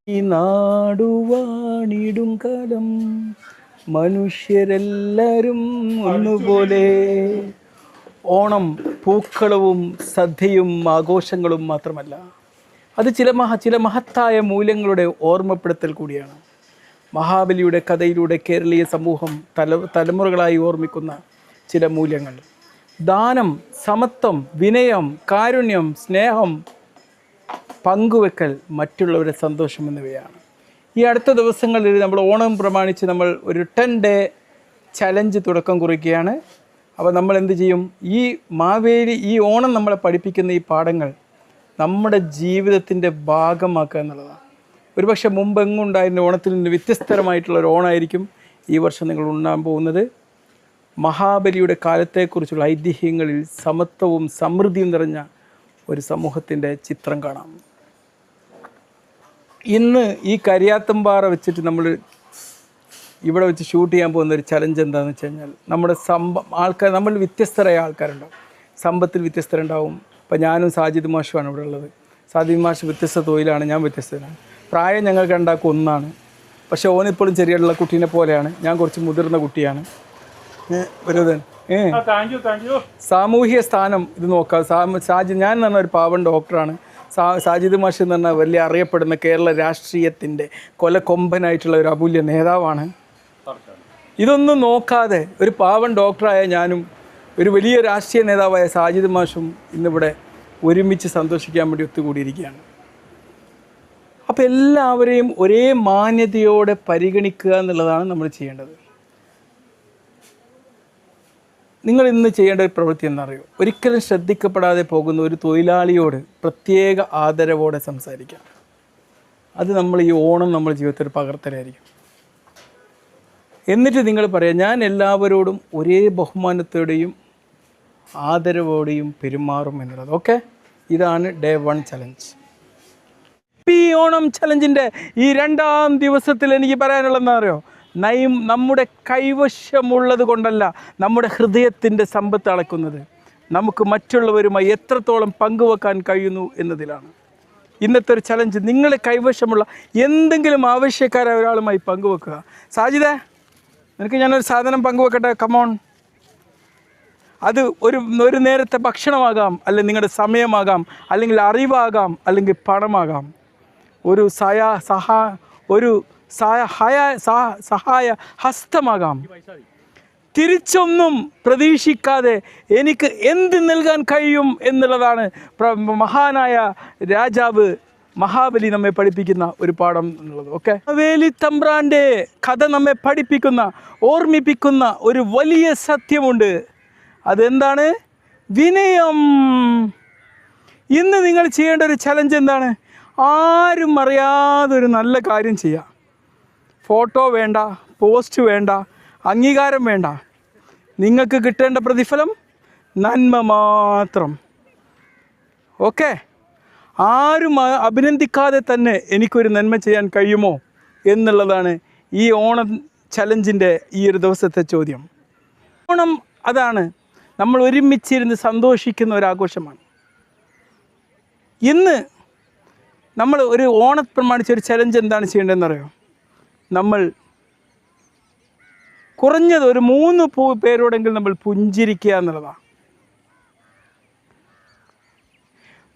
ഈ നാടുവാണിടും കാലം മനുഷ്യരെല്ലാവരും ഒന്നുപോലെ. ഓണം പൂക്കളവും സദ്യയും ആഘോഷങ്ങളും മാത്രമല്ല, അത് ചില മഹത്തായ മൂല്യങ്ങളുടെ ഓർമ്മപ്പെടുത്തൽ കൂടിയാണ്. മഹാബലിയുടെ കഥയിലൂടെ കേരളീയ സമൂഹം തലമുറകളായി ഓർമ്മിക്കുന്ന ചില മൂല്യങ്ങൾ: ദാനം, സമത്വം, വിനയം, കാരുണ്യം, സ്നേഹം, പങ്കുവെക്കൽ, മറ്റുള്ളവരുടെ സന്തോഷം എന്നിവയാണ്. ഈ അടുത്ത ദിവസങ്ങളിൽ നമ്മൾ ഓണം പ്രമാണിച്ച് നമ്മൾ ഒരു 10 day ചലഞ്ച് തുടക്കം കുറിക്കുകയാണ്. അപ്പോൾ നമ്മൾ എന്ത് ചെയ്യും? ഈ ഓണം നമ്മളെ പഠിപ്പിക്കുന്ന ഈ പാഠങ്ങൾ നമ്മുടെ ജീവിതത്തിൻ്റെ ഭാഗമാക്കുക എന്നുള്ളതാണ്. ഒരുപക്ഷെ മുമ്പെങ്ങും ഉണ്ടായിരുന്ന ഓണത്തിൽ നിന്ന് വ്യത്യസ്തരമായിട്ടുള്ളൊരു ഓണമായിരിക്കും ഈ വർഷം നിങ്ങൾ ഉണ്ടാകാൻ പോകുന്നത്. മഹാബലിയുടെ കാലത്തെക്കുറിച്ചുള്ള ഐതിഹ്യങ്ങളിൽ സമത്വവും സമൃദ്ധിയും നിറഞ്ഞ ഒരു സമൂഹത്തിൻ്റെ ചിത്രം കാണാം. ഇന്ന് ഈ കരിയാത്തമ്പാറ വെച്ചിട്ട് നമ്മൾ ഇവിടെ വെച്ച് ഷൂട്ട് ചെയ്യാൻ പോകുന്ന ഒരു ചലഞ്ച് എന്താണെന്ന് വെച്ച് കഴിഞ്ഞാൽ, നമ്മുടെ നമ്മൾ വ്യത്യസ്തരായ ആൾക്കാരുണ്ടാവും. സമ്പത്തിൽ വ്യത്യസ്തരുണ്ടാവും. ഇപ്പോൾ ഞാനും സാജിദ് മാഷുമാണ് ഇവിടെ ഉള്ളത്. സാജിദ് മാഷ് വ്യത്യസ്ത തൊഴിലാണ്, ഞാൻ വ്യത്യസ്തനാണ്. പ്രായം ഞങ്ങൾക്ക് രണ്ടാക്കും ഒന്നാണ്. പക്ഷേ ഓനിപ്പോഴും ചെറിയുള്ള കുട്ടീനെ പോലെയാണ്, ഞാൻ കുറച്ച് മുതിർന്ന കുട്ടിയാണ്. വെറുതെ സാമൂഹിക സ്ഥാനം ഇത് നോക്കാം. ഞാൻ എന്ന് പറഞ്ഞ ഒരു പാവൻ ഡോക്ടറാണ്. സാജിദ് മാഷ് എന്ന് പറഞ്ഞാൽ വലിയ അറിയപ്പെടുന്ന കേരള രാഷ്ട്രീയത്തിൻ്റെ കൊലക്കൊമ്പനായിട്ടുള്ള ഒരു അമൂല്യ നേതാവാണ്. ഇതൊന്നും നോക്കാതെ ഒരു പാവൻ ഡോക്ടറായ ഞാനും ഒരു വലിയ രാഷ്ട്രീയ നേതാവായ സാജിദ് മാഷും ഇന്നിവിടെ ഒരുമിച്ച് സന്തോഷിക്കാൻ വേണ്ടി ഒത്തുകൂടിയിരിക്കുകയാണ്. അപ്പോൾ എല്ലാവരെയും ഒരേ മാന്യതയോടെ പരിഗണിക്കുക എന്നുള്ളതാണ് നമ്മൾ ചെയ്യേണ്ടത്. നിങ്ങൾ ഇന്ന് ചെയ്യേണ്ട ഒരു പ്രവൃത്തി എന്നറിയോ? ഒരിക്കലും ശ്രദ്ധിക്കപ്പെടാതെ പോകുന്ന ഒരു തൊഴിലാളിയോട് പ്രത്യേക ആദരവോടെ സംസാരിക്കാം. അത് നമ്മൾ ഈ ഓണം നമ്മുടെ ജീവിതത്തിൽ പകർത്തലായിരിക്കും. എന്നിട്ട് നിങ്ങൾ പറയാം, ഞാൻ എല്ലാവരോടും ഒരേ ബഹുമാനത്തോടെയും ആദരവോടെയും പെരുമാറും എന്നുള്ളത്. ഓക്കെ, ഇതാണ് Day 1 ചലഞ്ച്. ഈ ഓണം ചലഞ്ചിൻ്റെ ഈ 2ാം ദിവസത്തിൽ എനിക്ക് പറയാനുള്ളതെന്ന് അറിയോ? നമ്മുടെ കൈവശമുള്ളത് കൊണ്ടല്ല നമ്മുടെ ഹൃദയത്തിൻ്റെ സമ്പത്ത് അളക്കുന്നത്, നമുക്ക് മറ്റുള്ളവരുമായി എത്രത്തോളം പങ്കുവെക്കാൻ കഴിയുന്നു എന്നതിലാണ്. ഇന്നത്തെ ഒരു ചലഞ്ച്, നിങ്ങളുടെ കൈവശമുള്ള എന്തെങ്കിലും ആവശ്യക്കാരായ ഒരാളുമായി പങ്കുവെക്കുക. സാജിദേ, നിനക്ക് ഞാനൊരു സാധനം പങ്കുവെക്കട്ടെ, കമോൺ. അത് ഒരു നേരത്തെ ഭക്ഷണമാകാം, അല്ലെങ്കിൽ നിങ്ങളുടെ സമയമാകാം, അല്ലെങ്കിൽ അറിവാകാം, അല്ലെങ്കിൽ പണമാകാം. ഒരു സഹായ ഹസ്തമാകാം. തിരിച്ചൊന്നും പ്രതീക്ഷിക്കാതെ എനിക്ക് എന്ത് നൽകാൻ കഴിയും എന്നുള്ളതാണ് മഹാനായ രാജാവ് മഹാബലി നമ്മെ പഠിപ്പിക്കുന്ന ഒരു പാഠം എന്നുള്ളത്. ഓക്കെ, വേലി തമ്പ്രാൻ്റെ കഥ നമ്മെ പഠിപ്പിക്കുന്ന, ഓർമ്മിപ്പിക്കുന്ന ഒരു വലിയ സത്യമുണ്ട്. അതെന്താണ്? വിനയം. ഇന്ന് നിങ്ങൾ ചെയ്യേണ്ട ഒരു ചലഞ്ച് എന്താണ്? ആരും അറിയാതെ ഒരു നല്ല കാര്യം ചെയ്യുക. ഫോട്ടോ വേണ്ട, പോസ്റ്റ് വേണ്ട, അംഗീകാരം വേണ്ട. നിങ്ങൾക്ക് കിട്ടേണ്ട പ്രതിഫലം നന്മ മാത്രം. ഓക്കെ, ആരും അഭിനന്ദിക്കാതെ തന്നെ എനിക്കൊരു നന്മ ചെയ്യാൻ കഴിയുമോ എന്നുള്ളതാണ് ഈ ഓണം ചലഞ്ചിൻ്റെ ഈ ഒരു ദിവസത്തെ ചോദ്യം. ഓണം അതാണ്, നമ്മൾ ഒരുമിച്ചിരുന്ന് സന്തോഷിക്കുന്ന ഒരാഘോഷമാണ്. ഇന്ന് നമ്മൾ ഒരു ഓണം പ്രമാണിച്ചൊരു ചലഞ്ച് എന്താണ് ചെയ്യേണ്ടതെന്നറിയോ? നമ്മൾ കുറഞ്ഞത് ഒരു 3 പേരോടെങ്കിലും നമ്മൾ പുഞ്ചിരിക്കുക എന്നുള്ളതാണ്.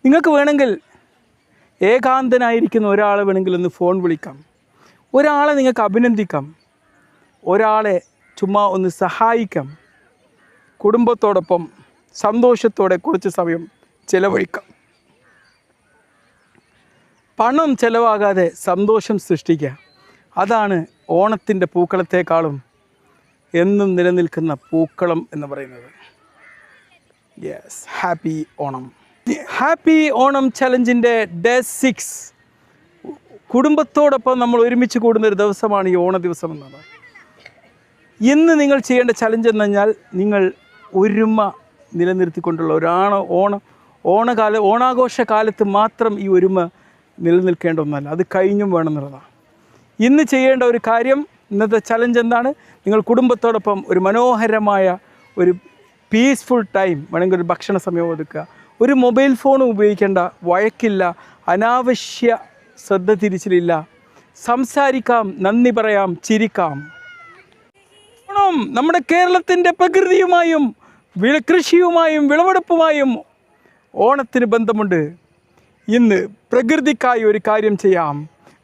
നിങ്ങൾക്ക് വേണമെങ്കിൽ ഏകാന്തനായിരിക്കുന്ന ഒരാളെ വേണമെങ്കിൽ ഒന്ന് ഫോൺ വിളിക്കാം, ഒരാളെ നിങ്ങൾക്ക് അഭിനന്ദിക്കാം, ഒരാളെ ചുമ്മാ ഒന്ന് സഹായിക്കാം. കുടുംബത്തോടൊപ്പം സന്തോഷത്തോടെ കുറച്ച് സമയം ചിലവഴിക്കാം. പണം ചിലവാകാതെ സന്തോഷം സൃഷ്ടിക്കുക. അതാണ് ഓണത്തിൻ്റെ പൂക്കളത്തെക്കാളും എന്നും നിലനിൽക്കുന്ന പൂക്കളം എന്ന് പറയുന്നത്. Yes, happy Onam. Happy Onam ചലഞ്ചിൻ്റെ Day 6 കുടുംബത്തോടൊപ്പം നമ്മൾ ഒരുമിച്ച് കൂടുന്നൊരു ദിവസമാണ് ഈ ഓണ ദിവസം എന്നത്. ഇന്ന് നിങ്ങൾ ചെയ്യേണ്ട ചലഞ്ച് എന്ന് പറഞ്ഞാൽ, നിങ്ങൾ ഒരുമ നിലനിർത്തിക്കൊണ്ടുള്ള ഓണാഘോഷ കാലത്ത് മാത്രം ഈ ഒരുമ നിലനിൽക്കേണ്ട ഒന്നല്ല, അത് കഴിഞ്ഞും വേണമെന്നുള്ളതാണ്. ഇന്ന് ചെയ്യേണ്ട ഒരു കാര്യം, ഇന്നത്തെ ചലഞ്ച് എന്താണ്? നിങ്ങൾ കുടുംബത്തോടൊപ്പം ഒരു മനോഹരമായ ഒരു പീസ്ഫുൾ ടൈം, വേണമെങ്കിൽ ഒരു ഭക്ഷണ സമയം ഒതുക്കുക. ഒരു മൊബൈൽ ഫോണും ഉപയോഗിക്കേണ്ട, വഴക്കില്ല, അനാവശ്യ ശ്രദ്ധ തിരിച്ചിലില്ല, സംസാരിക്കാം, നന്ദി പറയാം, ചിരിക്കാം. ഓണം നമ്മുടെ കേരളത്തിൻ്റെ പ്രകൃതിയുമായും കൃഷിയുമായും വിളവെടുപ്പുമായും ഓണത്തിന് ബന്ധമുണ്ട്. ഇന്ന് പ്രകൃതിക്കായി ഒരു കാര്യം ചെയ്യാം.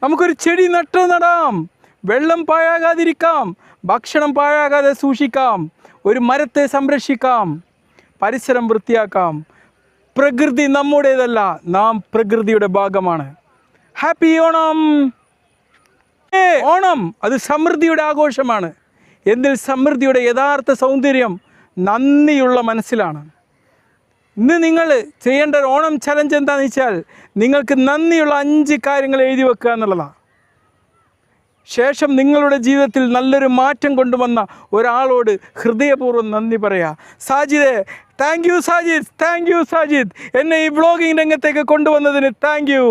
നമുക്കൊരു ചെടി നടാം. വെള്ളം പാഴാകാതിരിക്കാം, ഭക്ഷണം പാഴാകാതെ സൂക്ഷിക്കാം, ഒരു മരത്തെ സംരക്ഷിക്കാം, പരിസരം വൃത്തിയാക്കാം. പ്രകൃതി നമ്മുടേതല്ല, നാം പ്രകൃതിയുടെ ഭാഗമാണ്. ഹാപ്പി ഓണം. ഓണം അത് സമൃദ്ധിയുടെ ആഘോഷമാണ്. എന്തിൽ സമൃദ്ധിയുടെ യഥാർത്ഥ സൗന്ദര്യം നന്ദിയുള്ള മനസ്സിലാണ്. ഇന്ന് നിങ്ങൾ ചെയ്യേണ്ട ഒരു ഓണം ചലഞ്ച് എന്താണെന്ന് വെച്ചാൽ നിങ്ങൾക്ക് നന്ദിയുള്ള 5 കാര്യങ്ങൾ എഴുതി വെക്കുക എന്നുള്ളതാണ്. ശേഷം നിങ്ങളുടെ ജീവിതത്തിൽ നല്ലൊരു മാറ്റം കൊണ്ടുവന്ന ഒരാളോട് ഹൃദയപൂർവ്വം നന്ദി പറയുക. സാജിദേ, thank you Sajid, thank you Sajid, എന്നെ ഈ വ്ളോഗിങ് രംഗത്തേക്ക് കൊണ്ടുവന്നതിന് താങ്ക് യു.